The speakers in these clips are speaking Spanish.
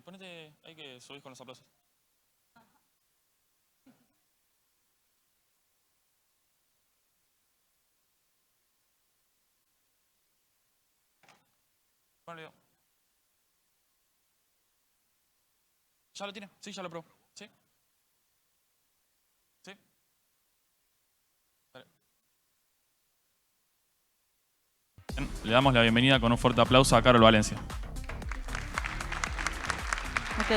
Ponete ahí que subís con los aplausos. Ponle. ¿Ya lo tiene? Sí, ya lo probó. ¿Sí? ¿Sí? Dale. Le damos la bienvenida con un fuerte aplauso a Carol Valencia. Ok.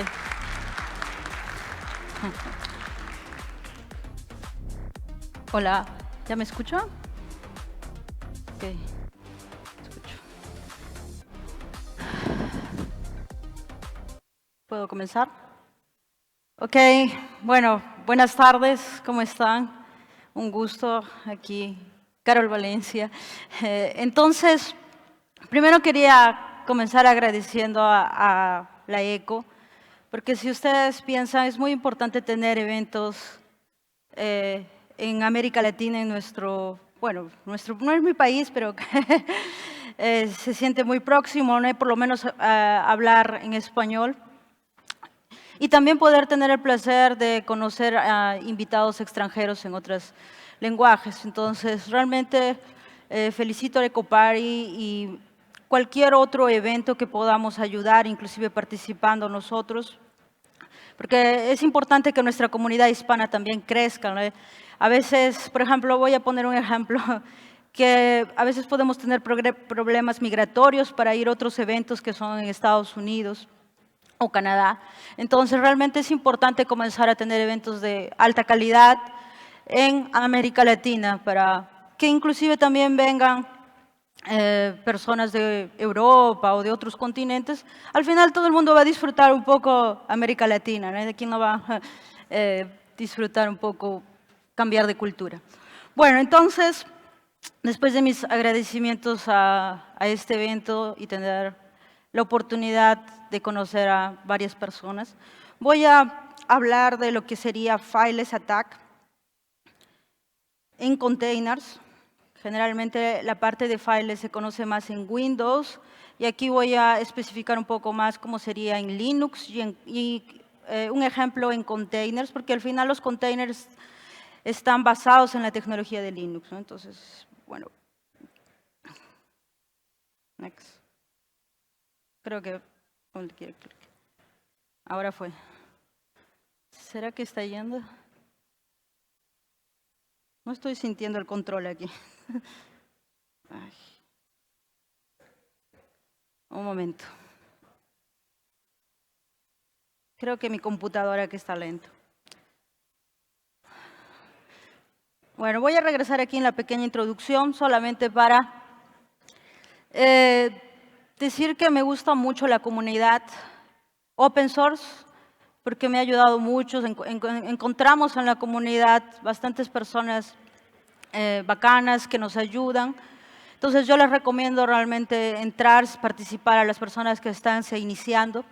Hola, ¿ya me escuchan? Ok, escucho. ¿Puedo comenzar? Ok, bueno, buenas tardes, ¿cómo están? Un gusto aquí, Carol Valencia. Entonces, primero quería comenzar agradeciendo a la ECO, porque si ustedes piensan, es muy importante tener eventos en América Latina, en bueno, no es mi país, pero se siente muy próximo, ¿no? Por lo menos hablar en español. Y también poder tener el placer de conocer a invitados extranjeros en otros lenguajes. Entonces, realmente felicito a Ecopari y cualquier otro evento que podamos ayudar, inclusive participando nosotros, porque es importante que nuestra comunidad hispana también crezca, ¿no? A veces, por ejemplo, voy a poner un ejemplo, que a veces podemos tener problemas migratorios para ir a otros eventos que son en Estados Unidos o Canadá. Entonces, realmente es importante comenzar a tener eventos de alta calidad en América Latina para que inclusive también vengan personas de Europa o de otros continentes. Al final todo el mundo va a disfrutar un poco América Latina, ¿no? ¿De quién no va a disfrutar un poco, cambiar de cultura? Bueno, entonces, después de mis agradecimientos a este evento y tener la oportunidad de conocer a varias personas, voy a hablar de lo que sería Fileless Attack en containers. Generalmente la parte de Fileless se conoce más en Windows y aquí voy a especificar un poco más cómo sería en Linux y un ejemplo en containers, porque al final los containers están basados en la tecnología de Linux, ¿no? Entonces, bueno. Next. Creo que... Ahora fue. ¿Será que está yendo? No estoy sintiendo el control aquí. Ay. Un momento. Creo que mi computadora que está lento. Bueno, voy a regresar aquí en la pequeña introducción solamente para decir que me gusta mucho la comunidad open source porque me ha ayudado mucho. Encontramos en la comunidad bastantes personas bacanas que nos ayudan. Entonces yo les recomiendo realmente entrar, participar a las personas que están se iniciando.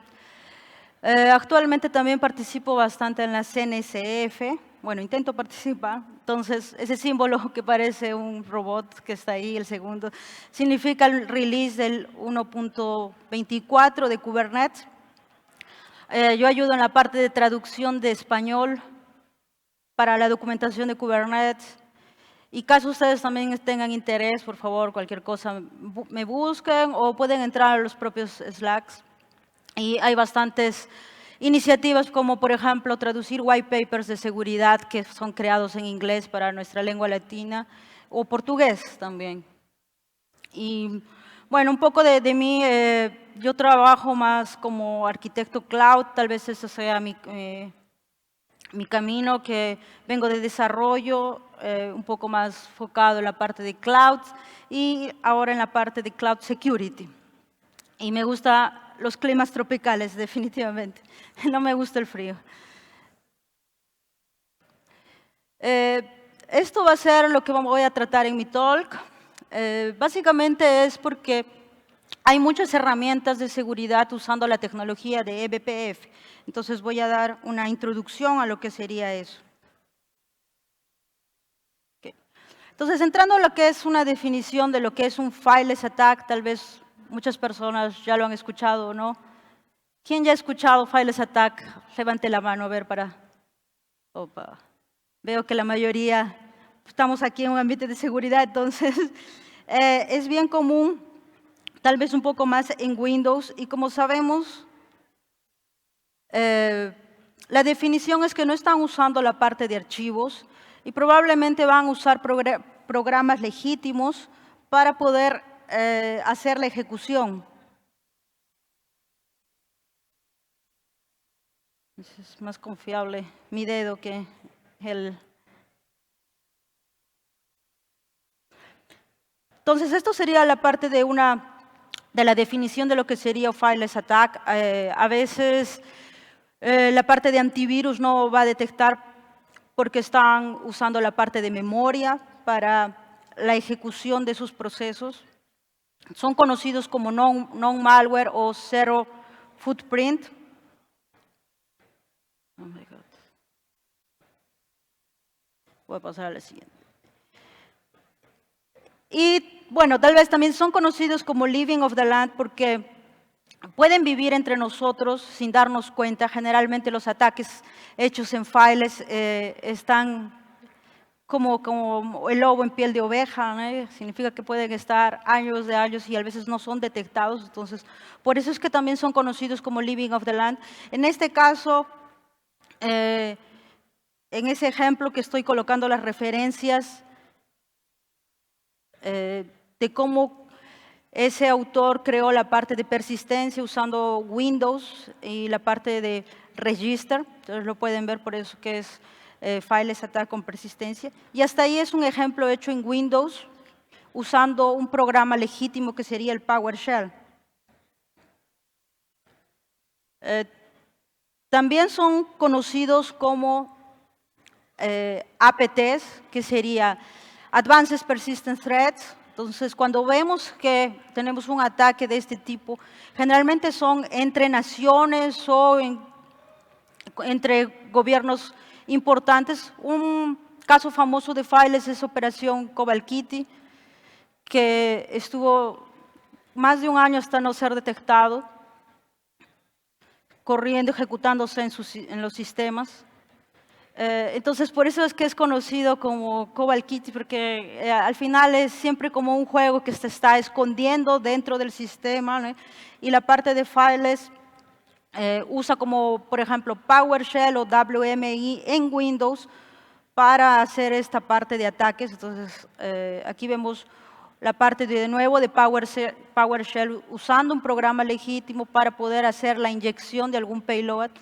Actualmente también participo bastante en la CNCF, bueno, intento participar, entonces ese símbolo que parece un robot que está ahí, el segundo, significa el release del 1.24 de Kubernetes. Yo ayudo en la parte de traducción de español para la documentación de Kubernetes. Y caso ustedes también tengan interés, por favor, cualquier cosa, me busquen o pueden entrar a los propios Slacks. Y hay bastantes iniciativas como, por ejemplo, traducir white papers de seguridad que son creados en inglés para nuestra lengua latina o portugués también. Y bueno, un poco de mí, yo trabajo más como arquitecto cloud, tal vez ese sea mi camino, que vengo de desarrollo, un poco más enfocado en la parte de cloud y ahora en la parte de cloud security. Y me gustan los climas tropicales, definitivamente. No me gusta el frío. Esto va a ser lo que voy a tratar en mi talk. Básicamente es porque hay muchas herramientas de seguridad usando la tecnología de eBPF. Entonces voy a dar una introducción a lo que sería eso. Okay. Entonces, entrando a lo que es una definición de lo que es un fileless attack, tal vez muchas personas ya lo han escuchado o no. ¿Quién ya ha escuchado Fileless Attack? Levante la mano, a ver, para... Opa. Veo que la mayoría estamos aquí en un ambiente de seguridad, entonces es bien común, tal vez un poco más en Windows, y como sabemos, la definición es que no están usando la parte de archivos y probablemente van a usar programas legítimos para poder hacer la ejecución. Es más confiable mi dedo que el... Entonces, esto sería la parte de la definición de lo que sería Fileless Attack. A veces la parte de antivirus no va a detectar porque están usando la parte de memoria para la ejecución de sus procesos. Son conocidos como non-malware o zero footprint. Oh my God. Voy a pasar a la siguiente. Y bueno, tal vez también son conocidos como living of the land porque pueden vivir entre nosotros sin darnos cuenta. Generalmente los ataques hechos en Fileless están como el lobo en piel de oveja, ¿no? Significa que pueden estar años de años y a veces no son detectados. Entonces, por eso es que también son conocidos como living of the land. En este caso, en ese ejemplo que estoy colocando las referencias de cómo ese autor creó la parte de persistencia usando Windows y la parte de register. Entonces lo pueden ver, por eso que es Fileless Attack con persistencia. Y hasta ahí es un ejemplo hecho en Windows usando un programa legítimo que sería el PowerShell. También son conocidos como APTs, que sería Advanced Persistent Threats. Entonces, cuando vemos que tenemos un ataque de este tipo, generalmente son entre naciones o entre gobiernos importantes. Un caso famoso de Fileless es Operación Cobalt Kitty, que estuvo más de un año hasta no ser detectado, corriendo, ejecutándose en los sistemas. Entonces, por eso es que es conocido como Cobalt Kitty, porque al final es siempre como un juego que se está escondiendo dentro del sistema, ¿no? Y la parte de Fileless usa como, por ejemplo, PowerShell o WMI en Windows para hacer esta parte de ataques. Entonces, aquí vemos la parte de nuevo de PowerShell usando un programa legítimo para poder hacer la inyección de algún payload.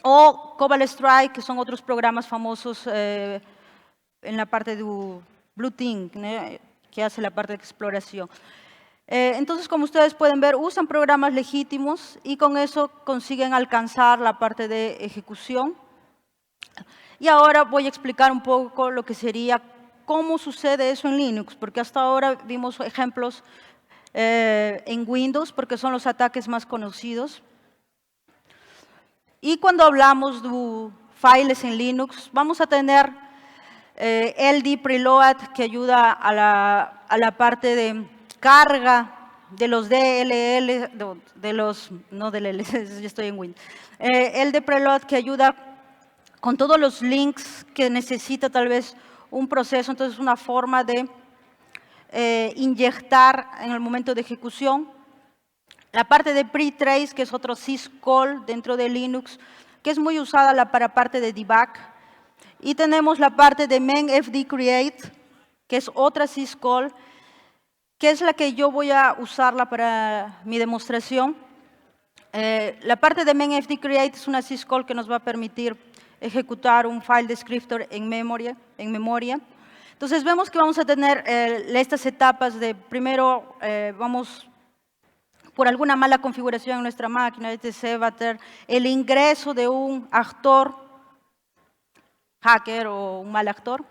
O Cobalt Strike, que son otros programas famosos en la parte de Blueteam, ¿no? Que hace la parte de exploración. Entonces, como ustedes pueden ver, usan programas legítimos y con eso consiguen alcanzar la parte de ejecución. Y ahora voy a explicar un poco lo que sería cómo sucede eso en Linux, porque hasta ahora vimos ejemplos en Windows, porque son los ataques más conocidos. Y cuando hablamos de Fileless en Linux, vamos a tener LD Preload, que ayuda a la parte de carga de los DLL, no DLL, yo estoy en Windows. LD Preload, que ayuda con todos los links que necesita tal vez un proceso. Entonces, una forma de inyectar en el momento de ejecución. La parte de pre-trace, que es otro syscall dentro de Linux, que es muy usada para parte de debug. Y tenemos la parte de main-fd-create, que es otra syscall, que es la que yo voy a usarla para mi demostración. La parte de main-fd-create es una syscall que nos va a permitir ejecutar un file descriptor en memoria. Entonces, vemos que vamos a tener estas etapas de, primero, vamos por alguna mala configuración en nuestra máquina, etc., va a tener el ingreso de un actor, hacker o un mal actor,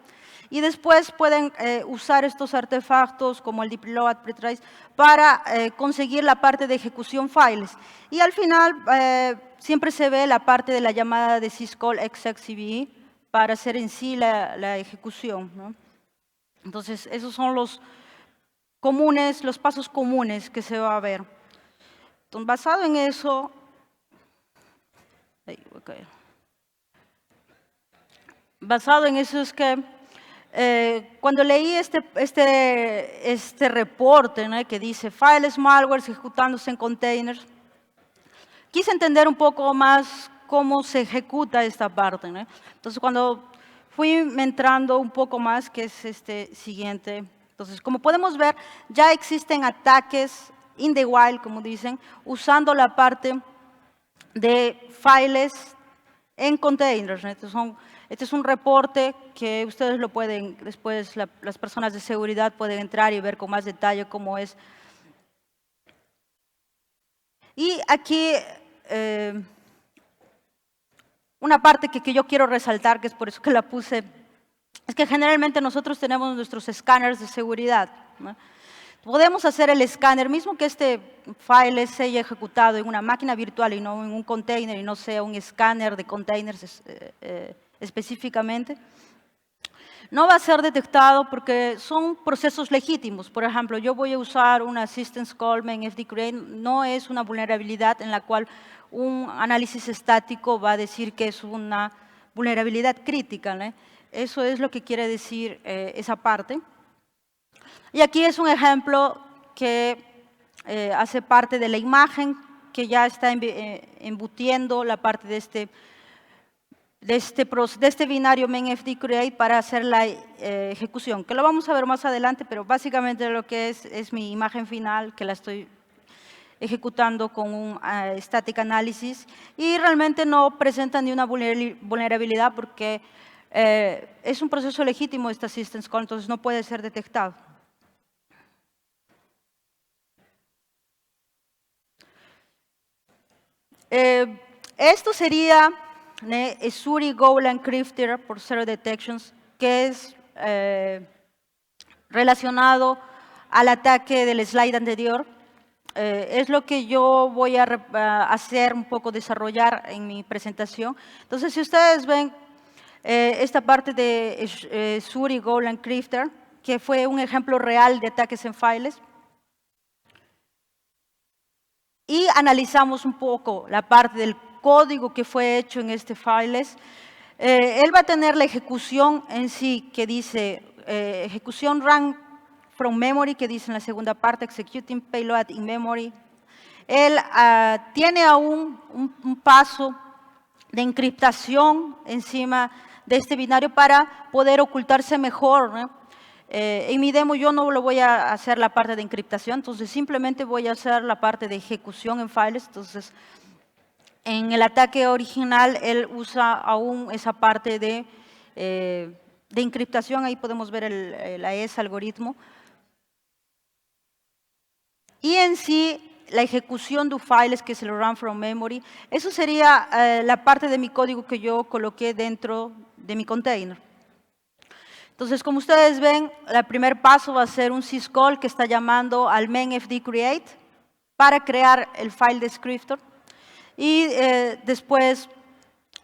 y después pueden usar estos artefactos como el dpload, pretrace, para conseguir la parte de ejecución files. Y al final siempre se ve la parte de la llamada de syscall execcve para hacer en sí la ejecución, ¿no? Entonces, esos son los pasos comunes que se va a ver. Entonces, basado en eso, Basado en eso es que cuando leí este reporte, ¿no?, que dice files malware ejecutándose en containers, quise entender un poco más cómo se ejecuta esta parte, ¿no? Entonces, cuando fui entrando un poco más, que es este siguiente, entonces, como podemos ver, ya existen ataques in the wild, como dicen, usando la parte de files en containers, ¿no? Este es un reporte que ustedes lo pueden, después las personas de seguridad pueden entrar y ver con más detalle cómo es. Y aquí una parte que yo quiero resaltar, que es por eso que la puse, es que generalmente nosotros tenemos nuestros escáneres de seguridad, ¿no? Podemos hacer el escáner, mismo que este file se haya ejecutado en una máquina virtual y no en un container y no sea un escáner de containers específicamente, no va a ser detectado porque son procesos legítimos. Por ejemplo, yo voy a usar una assistance call main fdcreate, no es una vulnerabilidad en la cual un análisis estático va a decir que es una vulnerabilidad crítica, ¿no? Eso es lo que quiere decir esa parte. Y aquí es un ejemplo que hace parte de la imagen que ya está embutiendo la parte de este binario main fdcreate para hacer la ejecución, que lo vamos a ver más adelante, pero básicamente lo que es mi imagen final, que la estoy ejecutando con un static analysis, y realmente no presenta ni una vulnerabilidad porque es un proceso legítimo esta assistance call, entonces no puede ser detectado. Esto sería Esuri Golang Encryptor por Zero Detections, que es relacionado al ataque del slide anterior. Es lo que yo voy a hacer un poco, desarrollar en mi presentación. Entonces, si ustedes ven esta parte de Esuri Golang Encryptor, que fue un ejemplo real de ataques en files, y analizamos un poco la parte del código que fue hecho en este files, él va a tener la ejecución en sí, que dice ejecución run from memory, que dice en la segunda parte, executing payload in memory. Él tiene aún un paso de encriptación encima de este binario para poder ocultarse mejor, ¿no? En mi demo yo no lo voy a hacer la parte de encriptación, entonces simplemente voy a hacer la parte de ejecución en files. Entonces, en el ataque original, él usa aún esa parte de encriptación. Ahí podemos ver el AES algoritmo. Y en sí, la ejecución de files, que es el run from memory, eso sería la parte de mi código que yo coloqué dentro de mi container. Entonces, como ustedes ven, el primer paso va a ser un syscall que está llamando al main fdcreate para crear el file descriptor. Y después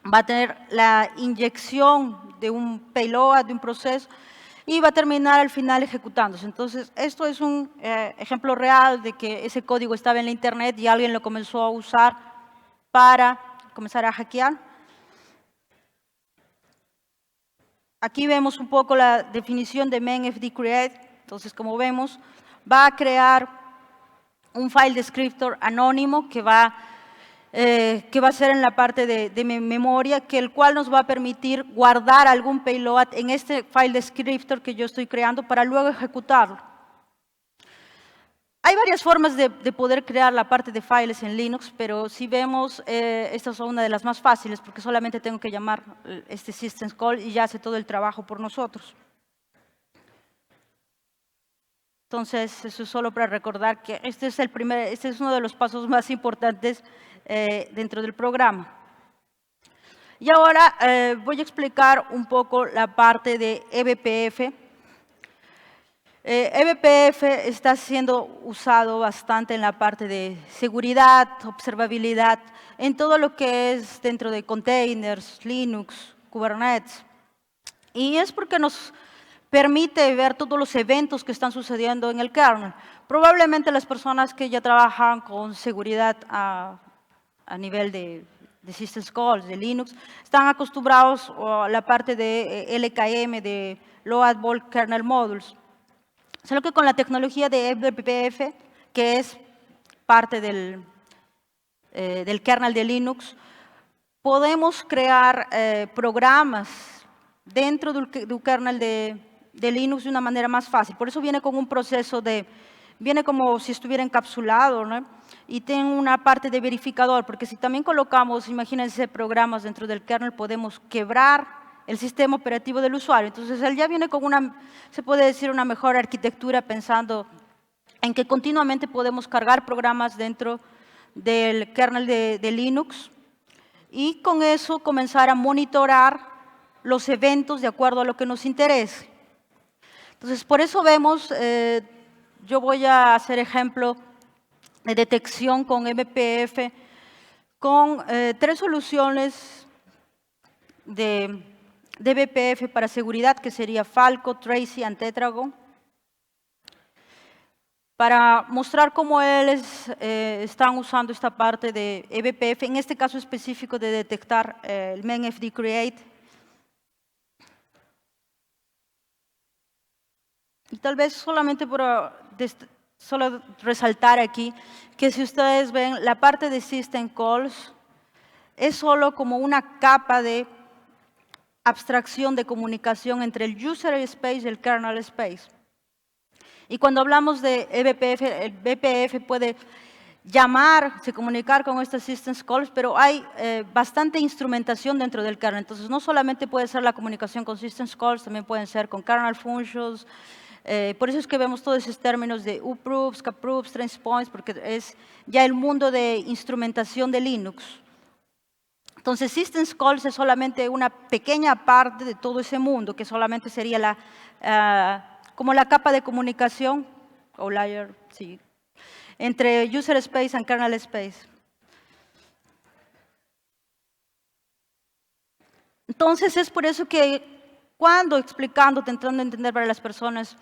va a tener la inyección de un payload, de un proceso, y va a terminar al final ejecutándose. Entonces, esto es un ejemplo real de que ese código estaba en la internet y alguien lo comenzó a usar para comenzar a hackear. Aquí vemos un poco la definición de main fdcreate. Entonces, como vemos, va a crear un file descriptor anónimo que va a ser en la parte de memoria, el cual nos va a permitir guardar algún payload en este file descriptor que yo estoy creando para luego ejecutarlo. Hay varias formas de poder crear la parte de files en Linux, pero si vemos, esta es una de las más fáciles porque solamente tengo que llamar este system call y ya hace todo el trabajo por nosotros. Entonces, eso es solo para recordar que este es uno de los pasos más importantes dentro del programa. Y ahora voy a explicar un poco la parte de eBPF. eBPF está siendo usado bastante en la parte de seguridad, observabilidad, en todo lo que es dentro de containers, Linux, Kubernetes. Y es porque nos permite ver todos los eventos que están sucediendo en el kernel. Probablemente las personas que ya trabajan con seguridad a nivel de de System Calls, de Linux, están acostumbrados a la parte de LKM, de Load Bulk Kernel Modules. Solo que con la tecnología de eBPF, que es parte del kernel de Linux, podemos crear programas dentro del kernel de Linux de una manera más fácil. Por eso viene con un proceso viene como si estuviera encapsulado, ¿no? Y tiene una parte de verificador, porque si también colocamos, imagínense, programas dentro del kernel, podemos quebrar el sistema operativo del usuario. Entonces, él ya viene con se puede decir, una mejor arquitectura, pensando en que continuamente podemos cargar programas dentro del kernel de Linux y con eso comenzar a monitorar los eventos de acuerdo a lo que nos interese. Entonces, por eso vemos, yo voy a hacer ejemplo de detección con eBPF, con 3 soluciones de eBPF para seguridad, que sería Falco, Tracy y Tetragon, para mostrar cómo ellos están usando esta parte de eBPF, en este caso específico de detectar el main-fd create. Y tal vez solamente solo resaltar aquí que si ustedes ven la parte de System Calls es solo como una capa de abstracción de comunicación entre el user space y el kernel space. Y cuando hablamos de eBPF, el BPF puede comunicar con estas System Calls, pero hay bastante instrumentación dentro del kernel. Entonces, no solamente puede ser la comunicación con System Calls, también pueden ser con kernel functions. Por eso es que vemos todos esos términos de uproofs, caproofs, trace points, porque es ya el mundo de instrumentación de Linux. Entonces, System Calls es solamente una pequeña parte de todo ese mundo, que solamente sería como la capa de comunicación, o layer, sí, entre user space y kernel space. Entonces, es por eso que cuando explicando, tentando entender para las personas,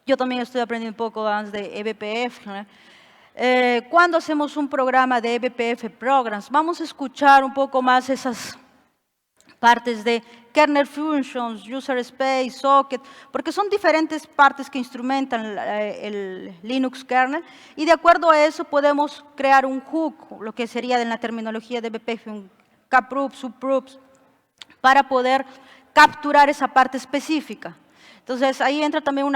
yo también estoy aprendiendo un poco más de eBPF, ¿no? Cuando hacemos un programa de eBPF Programs, vamos a escuchar un poco más esas partes de kernel functions, user space, socket, porque son diferentes partes que instrumentan el Linux kernel, y de acuerdo a eso podemos crear un hook, lo que sería en la terminología de eBPF, un caproof, subproofs, para poder capturar esa parte específica. Entonces, ahí entra también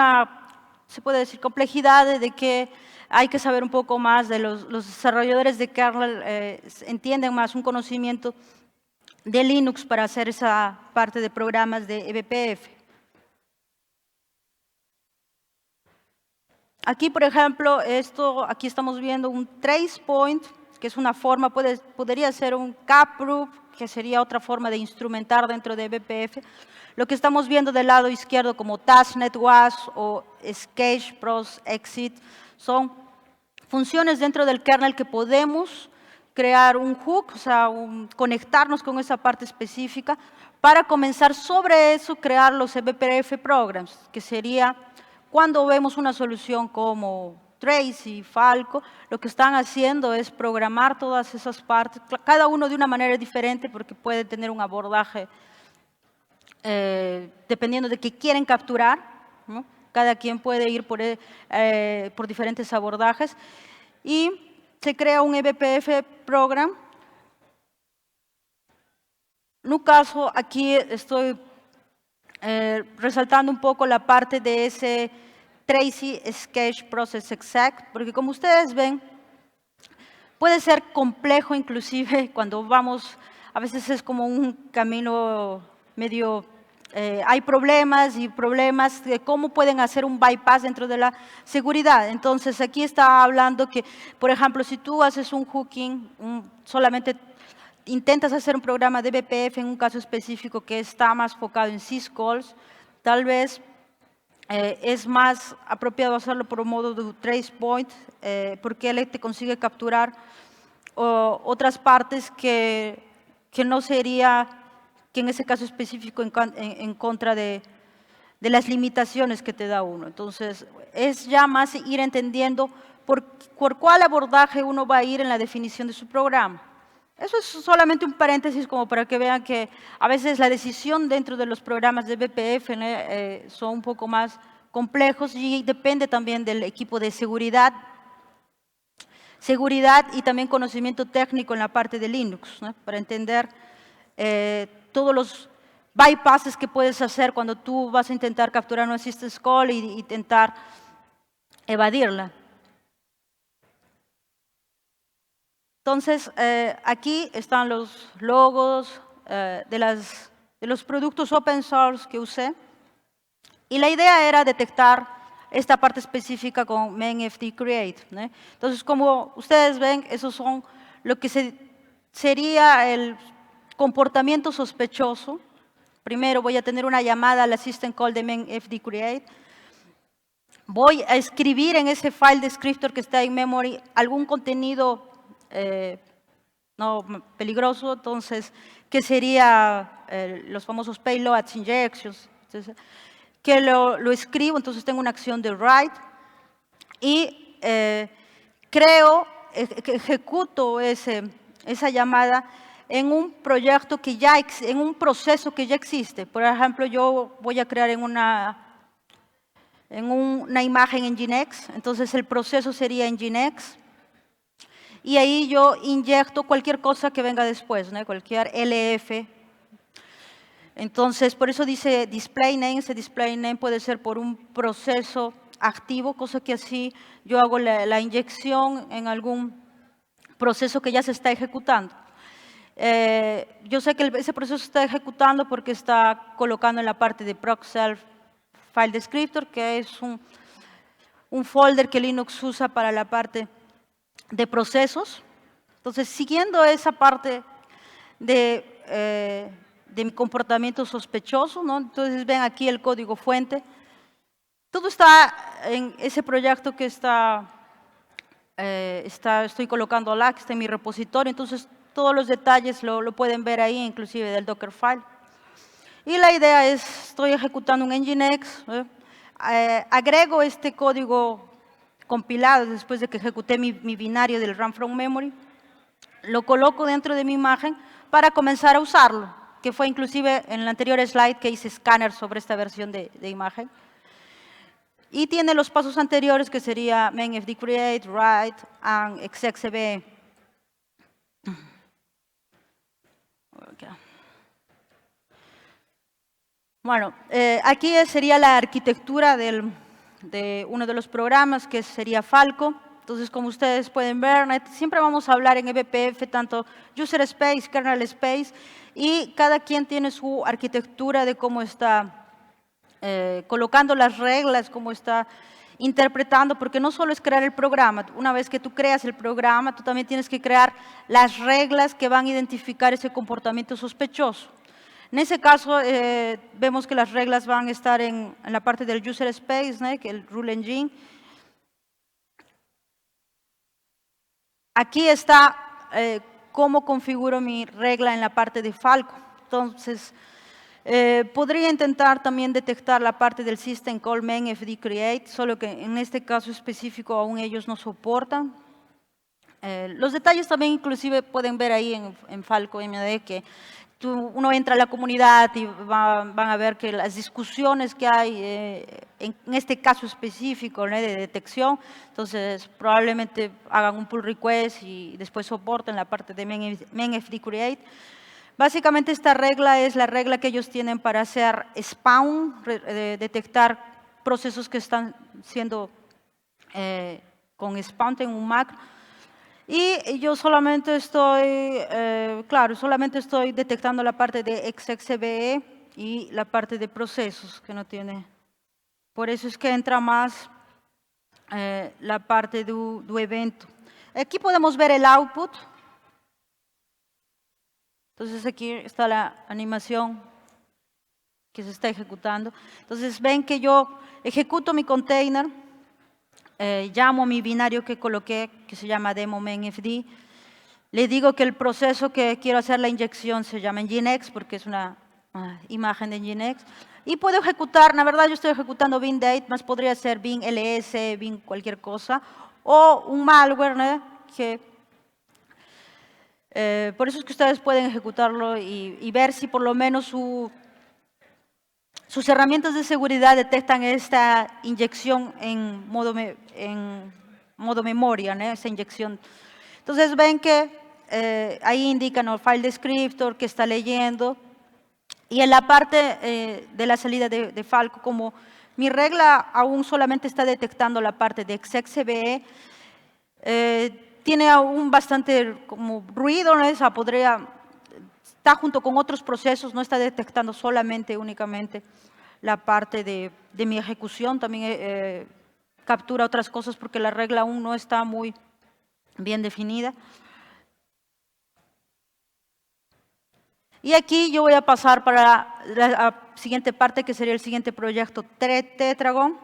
se puede decir, complejidad de que hay que saber un poco más de los desarrolladores de kernel, entienden más un conocimiento de Linux para hacer esa parte de programas de eBPF. Aquí, por ejemplo, aquí estamos viendo un trace point, que es una forma, podría ser un caproof, que sería otra forma de instrumentar dentro de eBPF. Lo que estamos viendo del lado izquierdo como testnet was o sketch pros exit son funciones dentro del kernel que podemos crear un hook, o sea, conectarnos con esa parte específica para comenzar sobre eso crear los eBPF programs, que sería cuando vemos una solución como Tracy, Falco, lo que están haciendo es programar todas esas partes, cada uno de una manera diferente porque puede tener un abordaje dependiendo de qué quieren capturar, ¿no? Cada quien puede ir por diferentes abordajes y se crea un eBPF program. En un caso, aquí estoy resaltando un poco la parte de ese Tracy Sketch Process Exec, porque como ustedes ven, puede ser complejo inclusive cuando vamos, a veces es como un camino medio, hay problemas de cómo pueden hacer un bypass dentro de la seguridad. Entonces, aquí está hablando que, por ejemplo, si tú haces un hooking, solamente intentas hacer un programa de eBPF en un caso específico que está más enfocado en syscalls, tal vez es más apropiado hacerlo por un modo de trace point, porque él te consigue capturar otras partes que no sería, que en ese caso específico en contra de las limitaciones que te da uno. Entonces, es ya más ir entendiendo por cuál abordaje uno va a ir en la definición de su programa. Eso es solamente un paréntesis como para que vean que a veces la decisión dentro de los programas de BPF son un poco más complejos y depende también del equipo de seguridad y también conocimiento técnico en la parte de Linux, ¿no? Para entender todos los bypasses que puedes hacer cuando tú vas a intentar capturar una assistance call y intentar evadirla. Entonces, aquí están los logos de los productos open source que usé. Y la idea era detectar esta parte específica con mainfd create, ¿no? Entonces, como ustedes ven, esos son lo que sería el comportamiento sospechoso. Primero voy a tener una llamada al assistant call de mainfd create. Voy a escribir en ese file descriptor que está en memory algún contenido no peligroso, entonces, que sería los famosos payloads, injections, entonces, que lo escribo, entonces tengo una acción de write y ejecuto esa llamada en un proyecto que en un proceso que ya existe. Por ejemplo, yo voy a crear en una imagen en Nginx, entonces el proceso sería en Nginx. Y ahí yo inyecto cualquier cosa que venga después, ¿no? Cualquier LF. Entonces, por eso dice display name. Ese display name puede ser por un proceso activo, cosa que así yo hago la inyección en algún proceso que ya se está ejecutando. Yo sé que ese proceso se está ejecutando porque está colocando en la parte de proc_self file descriptor, que es un folder que Linux usa para la parte de procesos. Entonces, siguiendo esa parte de mi comportamiento sospechoso, ¿no? Entonces, ven aquí el código fuente. Todo está en ese proyecto que estoy colocando acá, que está en mi repositorio. Entonces, todos los detalles lo pueden ver ahí, inclusive del Dockerfile. Y la idea es, estoy ejecutando un Nginx, agrego este código compilado después de que ejecuté mi binario del run from memory, lo coloco dentro de mi imagen para comenzar a usarlo, que fue inclusive en el anterior slide que hice escáner sobre esta versión de imagen. Y tiene los pasos anteriores que sería mainfd create, write, and execve. Okay. Bueno, aquí sería la arquitectura de uno de los programas, que sería Falco. Entonces, como ustedes pueden ver, siempre vamos a hablar en eBPF tanto user space, kernel space, y cada quien tiene su arquitectura de cómo está colocando las reglas, cómo está interpretando, porque no solo es crear el programa. Una vez que tú creas el programa, tú también tienes que crear las reglas que van a identificar ese comportamiento sospechoso. En ese caso, vemos que las reglas van a estar en la parte del user space, ¿no? Que el rule engine. Aquí está cómo configuro mi regla en la parte de Falco. Entonces, podría intentar también detectar la parte del system call mainfd create, solo que en este caso específico aún ellos no soportan. Los detalles también inclusive pueden ver ahí en Falco MD que uno entra a la comunidad y van a ver que las discusiones que hay en este caso específico, ¿no? De detección, entonces probablemente hagan un pull request y después soporten la parte de mainfd create. Básicamente esta regla es la regla que ellos tienen para hacer spawn, detectar procesos que están siendo con spawn en un macro. Y yo solamente estoy, solamente estoy detectando la parte de execve y la parte de procesos que no tiene. Por eso es que entra más la parte de evento. Aquí podemos ver el output. Entonces aquí está la animación que se está ejecutando. Entonces ven que yo ejecuto mi container. Llamo a mi binario que coloqué, que se llama demo mainfd. Le digo que el proceso que quiero hacer la inyección se llama Nginx, porque es una imagen de Nginx. Y puedo ejecutar, la verdad yo estoy ejecutando bin date, más podría ser bin ls, bin cualquier cosa, o un malware, ¿no? Que Por eso es que ustedes pueden ejecutarlo y ver si por lo menos sus herramientas de seguridad detectan esta inyección en modo memoria, ¿no? Esa inyección. Entonces ven que ahí indican el file descriptor que está leyendo. Y en la parte de la salida de Falco, como mi regla aún solamente está detectando la parte de exec-CVE, tiene aún bastante como ruido, ¿no? Está junto con otros procesos, no está detectando únicamente la parte de mi ejecución, también captura otras cosas porque la regla aún no está muy bien definida. Y aquí yo voy a pasar para la siguiente parte, que sería el siguiente proyecto, Tetragon.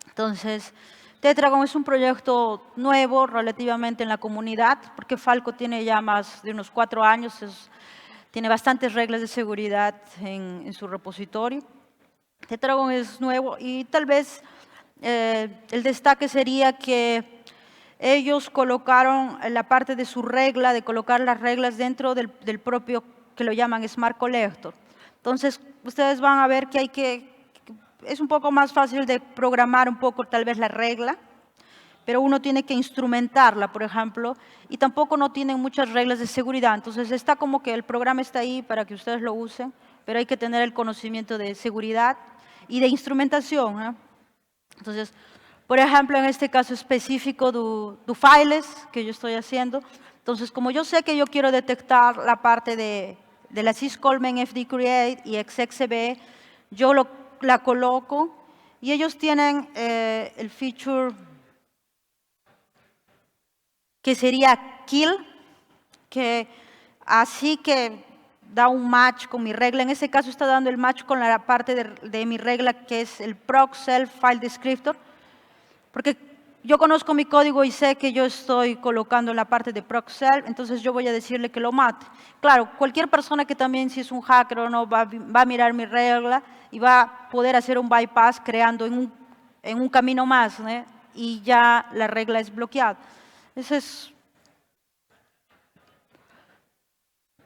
Entonces, Tetragon es un proyecto nuevo relativamente en la comunidad, porque Falco tiene ya más de unos 4 años, tiene bastantes reglas de seguridad en su repositorio. Tetragon es nuevo y tal vez el destaque sería que ellos colocaron la parte de su regla, de colocar las reglas dentro del propio, que lo llaman Smart Collector. Entonces, ustedes van a ver que es un poco más fácil de programar un poco tal vez la regla, pero uno tiene que instrumentarla, por ejemplo, y tampoco no tienen muchas reglas de seguridad. Entonces, está como que el programa está ahí para que ustedes lo usen, pero hay que tener el conocimiento de seguridad y de instrumentación, ¿no? Entonces, por ejemplo, en este caso específico de files que yo estoy haciendo, entonces, como yo sé que yo quiero detectar la parte de la syscall-main fd-create y exec-cve, yo la coloco y ellos tienen el feature que sería kill, que así que da un match con mi regla. En ese caso está dando el match con la parte de mi regla, que es el proc self file descriptor, porque yo conozco mi código y sé que yo estoy colocando en la parte de proc self, entonces yo voy a decirle que lo mate. Claro, cualquier persona que también, si es un hacker o no, va a mirar mi regla y va a poder hacer un bypass creando en un camino más, ¿no? Y ya la regla es bloqueada.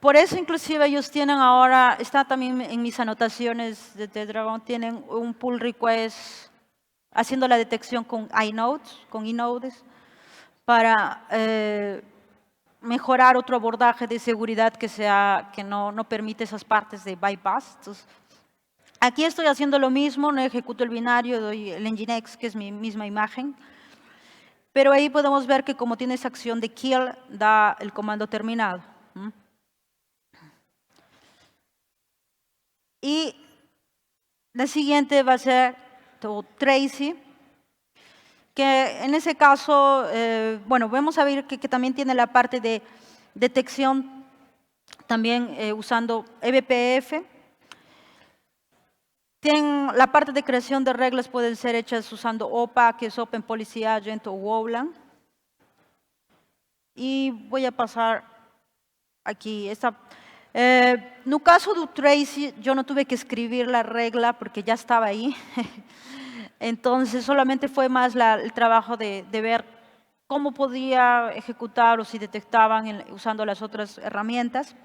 Por eso inclusive ellos tienen ahora, está también en mis anotaciones de Tetragon, tienen un pull request haciendo la detección con inodes, para mejorar otro abordaje de seguridad que no permite esas partes de bypass. Entonces, aquí estoy haciendo lo mismo, no ejecuto el binario, doy el Nginx, que es mi misma imagen. Pero ahí podemos ver que como tiene esa acción de kill, da el comando terminado. Y la siguiente va a ser Tracy, que en ese caso, bueno, vamos a ver que también tiene la parte de detección, también usando eBPF. La parte de creación de reglas pueden ser hechas usando OPA, que es Open Policy Agent, o Wowland. Y voy a pasar aquí. En el caso de Tracy, yo no tuve que escribir la regla porque ya estaba ahí. Entonces, solamente fue más el trabajo de ver cómo podía ejecutar o si detectaban usando las otras herramientas.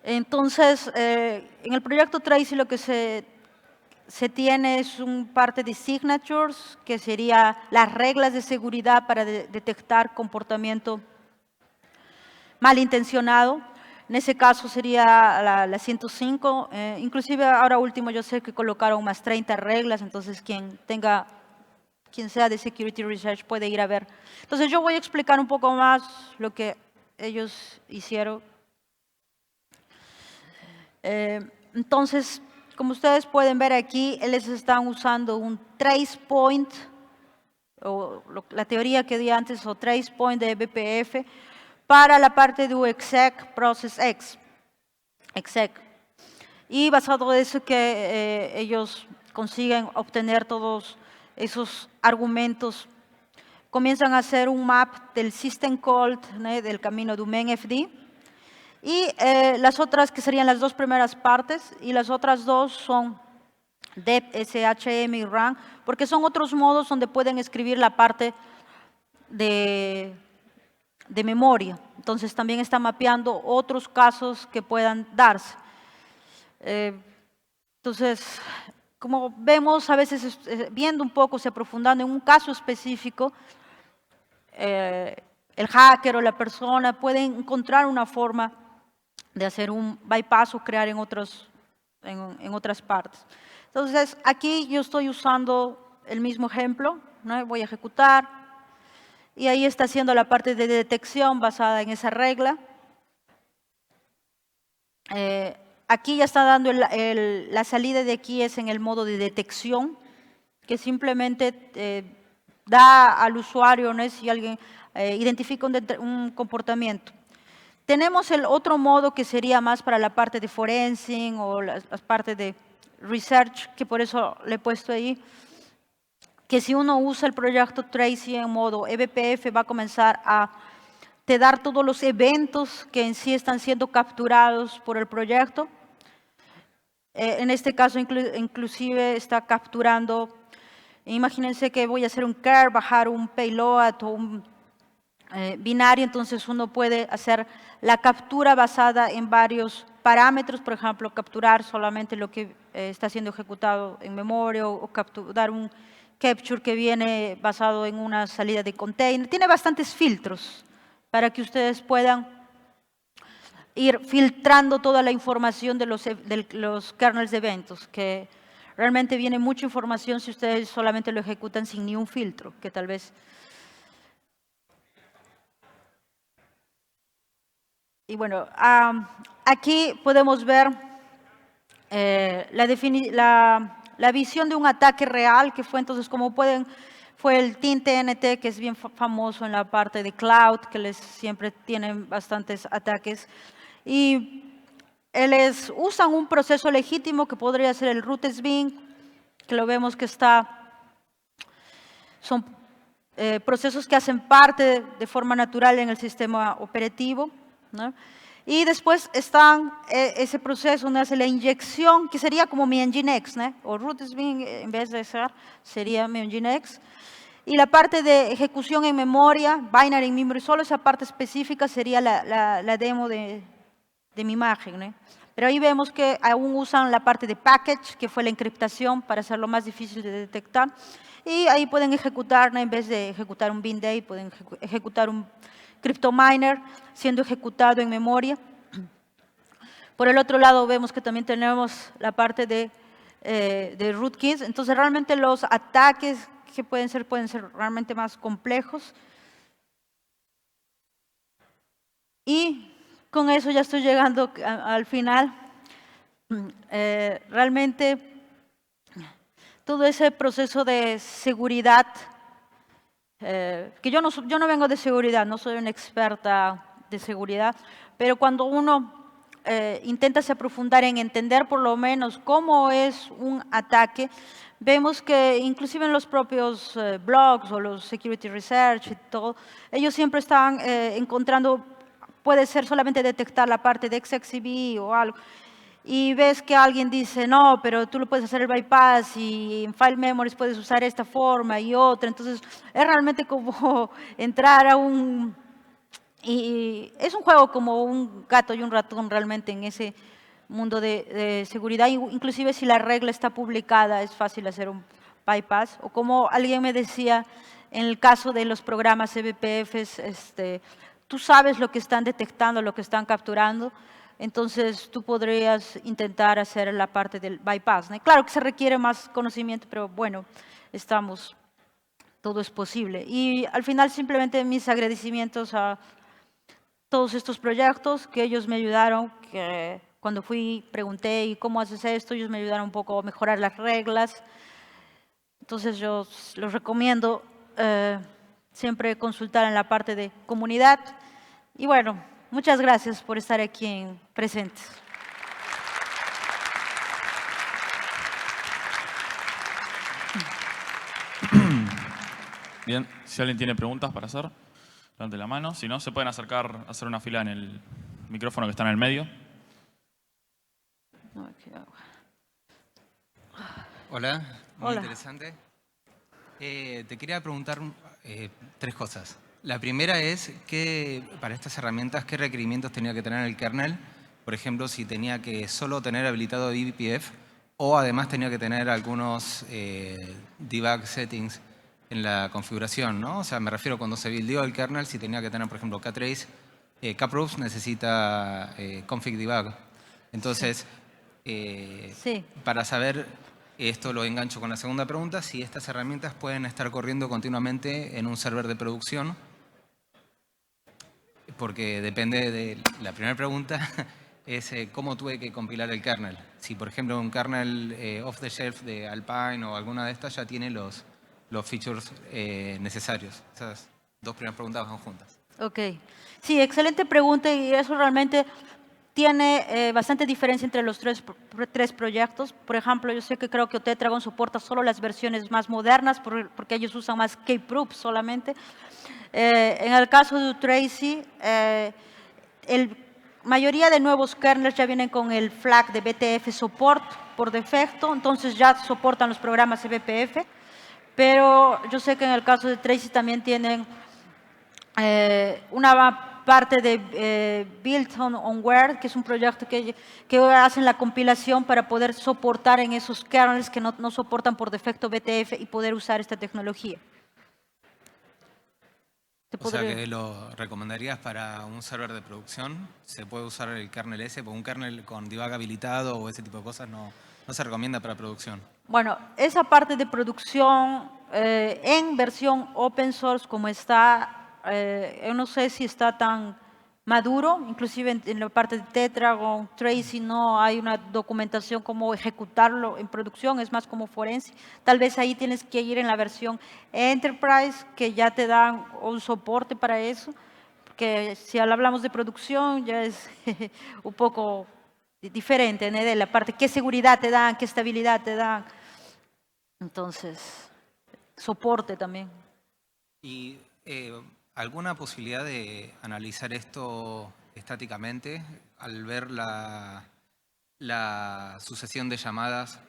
Entonces, en el proyecto Tracy lo que se tiene es un parte de signatures, que sería las reglas de seguridad para detectar comportamiento malintencionado. En ese caso sería la 105. Inclusive ahora último yo sé que colocaron más 30 reglas, entonces quien sea de Security Research puede ir a ver. Entonces yo voy a explicar un poco más lo que ellos hicieron. Entonces, como ustedes pueden ver aquí, ellos están usando un trace point, o la teoría que di antes, o trace point de BPF, para la parte de exec process exec. Y basado en eso que ellos consiguen obtener todos esos argumentos, comienzan a hacer un map del system call, ¿no?, del camino de un mainfd. Y las otras, que serían las dos primeras partes, y las otras dos son dep, shm y run, porque son otros modos donde pueden escribir la parte de de memoria. Entonces también está mapeando otros casos que puedan darse. Entonces, como vemos, a veces viendo un poco, se aprofundando en un caso específico, el hacker o la persona puede encontrar una forma de hacer un bypass o crear en otras partes. Entonces, aquí yo estoy usando el mismo ejemplo, ¿no? Voy a ejecutar y ahí está haciendo la parte de detección basada en esa regla. Aquí ya está dando la salida de aquí es en el modo de detección, que simplemente da al usuario, ¿no? Si alguien identifica un comportamiento. Tenemos el otro modo que sería más para la parte de forensic o las partes de research, que por eso le he puesto ahí, que si uno usa el proyecto Tracy en modo eBPF va a comenzar a te dar todos los eventos que en sí están siendo capturados por el proyecto. En este caso inclusive está capturando, imagínense que voy a hacer un care, bajar un payload o un binario, entonces uno puede hacer la captura basada en varios parámetros, por ejemplo, capturar solamente lo que está siendo ejecutado en memoria o capturar un capture que viene basado en una salida de container. Tiene bastantes filtros para que ustedes puedan ir filtrando toda la información de los kernels de eventos, que realmente viene mucha información si ustedes solamente lo ejecutan sin ni un filtro, que tal vez. Y bueno, aquí podemos ver la visión de un ataque real, que fue entonces, como pueden, fue el TIN-TNT, que es bien famoso en la parte de cloud, que siempre tienen bastantes ataques. Y usan un proceso legítimo que podría ser el root SBIN, que lo vemos que son procesos que hacen parte de forma natural en el sistema operativo, ¿no? Y después están ese proceso donde hace la inyección, que sería como mi Nginx, ¿no? O root SBIN en vez de ser, sería mi Nginx. Y la parte de ejecución en memoria, binary in memory, solo esa parte específica sería la demo de mi imagen, ¿no? Pero ahí vemos que aún usan la parte de package, que fue la encriptación para hacerlo más difícil de detectar. Y ahí pueden ejecutar, ¿no? En vez de ejecutar un binday, pueden ejecutar un CryptoMiner siendo ejecutado en memoria. Por el otro lado vemos que también tenemos la parte de rootkits. Entonces realmente los ataques que pueden ser realmente más complejos. Y con eso ya estoy llegando al final. Realmente todo ese proceso de seguridad, que yo no vengo de seguridad, no soy una experta de seguridad, pero cuando uno intenta se aprofundar en entender por lo menos cómo es un ataque, vemos que inclusive en los propios blogs o los security research y todo, ellos siempre están encontrando, puede ser solamente detectar la parte de XXCB o algo, y ves que alguien dice, no, pero tú lo puedes hacer el bypass y en file memories puedes usar esta forma y otra. Entonces, es realmente como entrar a y es un juego como un gato y un ratón realmente en ese mundo de seguridad. Inclusive si la regla está publicada, es fácil hacer un bypass. O como alguien me decía, en el caso de los programas eBPFs, tú sabes lo que están detectando, lo que están capturando. Entonces, tú podrías intentar hacer la parte del bypass, ¿no? Claro que se requiere más conocimiento, pero bueno, todo es posible. Y al final, simplemente mis agradecimientos a todos estos proyectos que ellos me ayudaron, que cuando pregunté, ¿y cómo haces esto? Ellos me ayudaron un poco a mejorar las reglas. Entonces, yo los recomiendo siempre consultar en la parte de comunidad. Y bueno, muchas gracias por estar aquí presentes. Bien, si alguien tiene preguntas para hacer, levante la mano. Si no, se pueden acercar a hacer una fila en el micrófono que está en el medio. Hola, muy Hola. interesante. Te quería preguntar 3 cosas. La primera es que para estas herramientas, ¿qué requerimientos tenía que tener el kernel? Por ejemplo, si tenía que solo tener habilitado eBPF o además tenía que tener algunos debug settings en la configuración, ¿no? O sea, me refiero cuando se buildió el kernel, si tenía que tener, por ejemplo, ktrace, kproofs necesita config debug. Entonces, Sí. para saber, esto lo engancho con la segunda pregunta, si estas herramientas pueden estar corriendo continuamente en un server de producción, porque depende de la primera pregunta, es cómo tuve que compilar el kernel. Si, por ejemplo, un kernel off the shelf de Alpine o alguna de estas ya tiene los features necesarios. Esas dos primeras preguntas van juntas. Ok. Sí, excelente pregunta y eso realmente tiene bastante diferencia entre los tres proyectos. Por ejemplo, yo sé que creo que Tetragon soporta solo las versiones más modernas porque ellos usan más kproof solamente. En el caso de Tracy, la mayoría de nuevos kernels ya vienen con el flag de BTF support por defecto, entonces ya soportan los programas eBPF, pero yo sé que en el caso de Tracy también tienen una parte de Build on Word, que es un proyecto que hacen la compilación para poder soportar en esos kernels que no soportan por defecto BTF y poder usar esta tecnología. O sea que lo recomendarías para un server de producción. ¿Se puede usar el kernel ese? Porque un kernel con debug habilitado o ese tipo de cosas no se recomienda para producción. Bueno, esa parte de producción en versión open source como está, yo no sé si está tan maduro, inclusive en la parte de Tetragon, Tracy, no hay una documentación cómo ejecutarlo en producción, es más como forense. Tal vez ahí tienes que ir en la versión Enterprise, que ya te dan un soporte para eso, porque si hablamos de producción ya es un poco diferente, ¿no? De la parte, qué seguridad te dan, qué estabilidad te dan. Entonces, soporte también. ¿Y alguna posibilidad de analizar esto estáticamente al ver la sucesión de llamadas,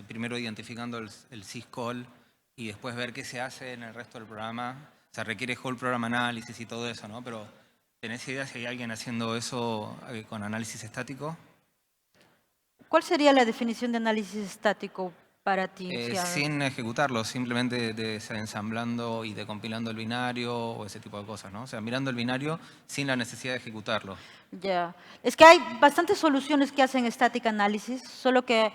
primero identificando el syscall y después ver qué se hace en el resto del programa? O sea, requiere whole program análisis y todo eso, ¿no? Pero ¿tenés idea si hay alguien haciendo eso con análisis estático? ¿Cuál sería la definición de análisis estático para ti? Sin ejecutarlo, simplemente desensamblando y decompilando el binario o ese tipo de cosas, ¿no? O sea, mirando el binario sin la necesidad de ejecutarlo. Ya. Es que hay bastantes soluciones que hacen static analysis, solo que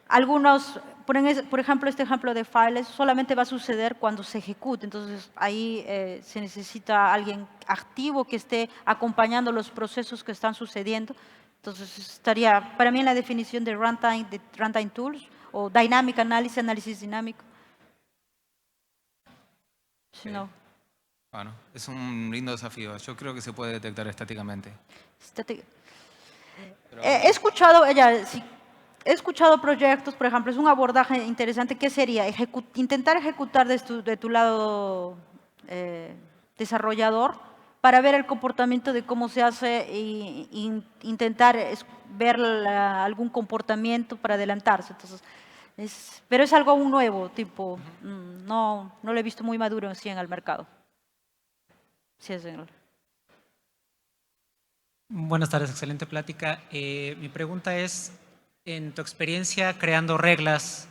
algunos, por ejemplo, este ejemplo de files solamente va a suceder cuando se ejecute. Entonces, ahí se necesita alguien activo que esté acompañando los procesos que están sucediendo. Entonces, estaría para mí en la definición de runtime tools o dynamic analysis, análisis dinámico. Si no. Bueno, es un lindo desafío. Yo creo que se puede detectar estáticamente. He escuchado, he escuchado proyectos, por ejemplo, es un abordaje interesante, ¿qué sería? Intentar ejecutar de tu lado desarrollador para ver el comportamiento de cómo se hace e intentar ver algún comportamiento para adelantarse. Entonces, pero es algo aún nuevo, tipo, no lo he visto muy maduro así en el mercado. Sí, señor. Buenas tardes, excelente plática. Mi pregunta es, en tu experiencia creando reglas,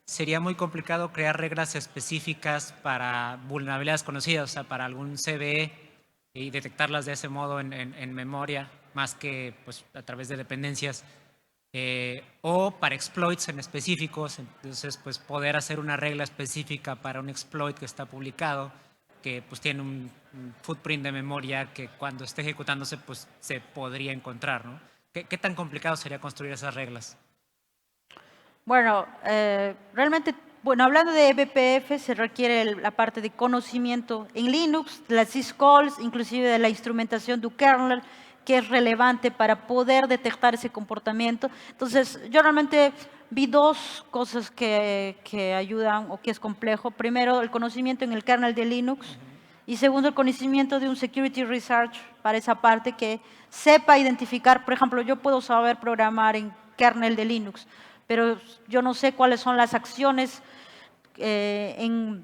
¿sería muy complicado crear reglas específicas para vulnerabilidades conocidas, o sea, para algún CVE y detectarlas de ese modo en memoria, más que pues, a través de dependencias? O para exploits en específicos, entonces pues poder hacer una regla específica para un exploit que está publicado, que pues tiene un footprint de memoria que cuando esté ejecutándose pues se podría encontrar, ¿no? ¿Qué tan complicado sería construir esas reglas? Bueno, realmente, bueno, hablando de eBPF se requiere la parte de conocimiento en Linux, las syscalls, inclusive de la instrumentación del kernel, que es relevante para poder detectar ese comportamiento. Entonces, yo realmente vi dos cosas que ayudan o que es complejo. Primero, el conocimiento en el kernel de Linux. Y segundo, el conocimiento de un security research para esa parte que sepa identificar. Por ejemplo, yo puedo saber programar en kernel de Linux, pero yo no sé cuáles son las acciones en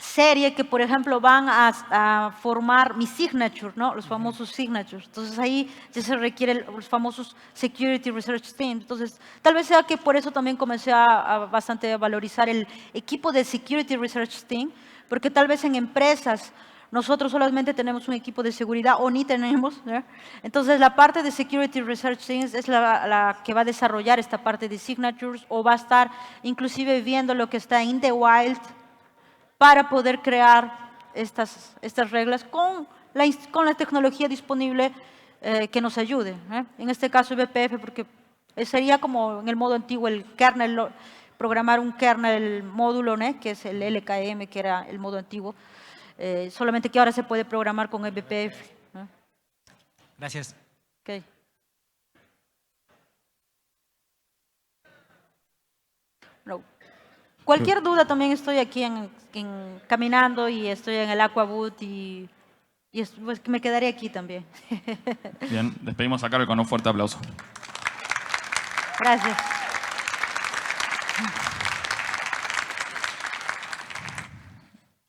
serie que, por ejemplo, van a formar mi signature, ¿no? Los famosos signatures. Entonces, ahí ya se requieren los famosos Security Research Team. Entonces, tal vez sea que por eso también comencé bastante a valorizar el equipo de Security Research Team, porque tal vez en empresas nosotros solamente tenemos un equipo de seguridad o ni tenemos, ¿eh? Entonces, la parte de Security Research Teams es la que va a desarrollar esta parte de signatures o va a estar inclusive viendo lo que está in the wild, para poder crear estas reglas con la tecnología disponible que nos ayude. En este caso VPF, porque sería como en el modo antiguo el kernel, programar un kernel módulo, ¿no? Que es el LKM, que era el modo antiguo, solamente que ahora se puede programar con el VPF. Gracias. Okay. No. Cualquier duda también estoy aquí caminando y estoy en el Aquaboot y pues me quedaré aquí también. Bien, despedimos a Carol con un fuerte aplauso. Gracias.